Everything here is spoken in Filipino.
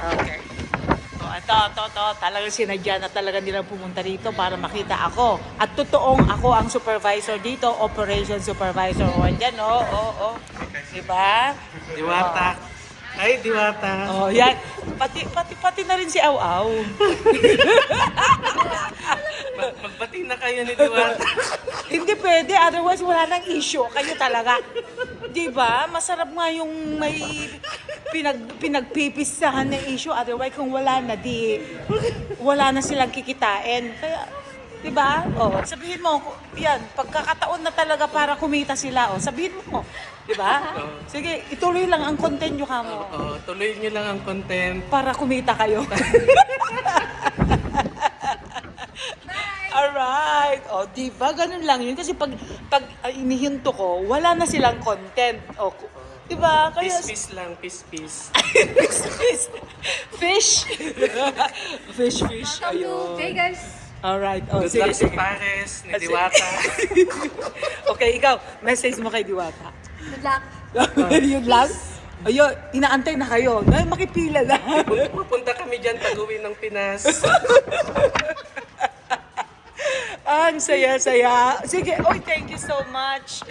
Okay. So, ito. Talagang sinadya na talaga nilang pumunta dito para makita ako. At totoong ako ang supervisor dito, operation supervisor. O, andyan, oh. Diba? Diwata. Ay, Diwata. Oh, yan. Pati na rin si Aw-Aw. Magbati na kayo ni Diwata. Hindi pwede, otherwise wala nang issue. Kayo talaga. Diba? Masarap nga yung may pinagpipisahan ng issue. Otherwise, kung wala na, wala na silang kikitain. Kaya, diba? Oh, sabihin mo, yan, pagkakataon na talaga para kumita sila. Oh, sabihin mo. Diba? Sige, ituloy lang ang content nyo ka mo. Tuloy nyo lang ang content. Para kumita kayo. Alright. O, diba? Ganun lang yun. Kasi pag inihinto ko, wala na silang content. O, diba? Kaya... Peace lang, peace. Fish. Fish. Ayun. Vegas. Alright. O, Good sige, luck sa sige. Pares ni Diwata. Okay, ikaw. Message mo kay Diwata. Good luck. Yun lang? Ayun, inaantay na kayo. Ay, makipila lang. Pupunta kami dyan pag-uwi ng Pinas. Ang saya-saya. Sige, oy, thank you so much.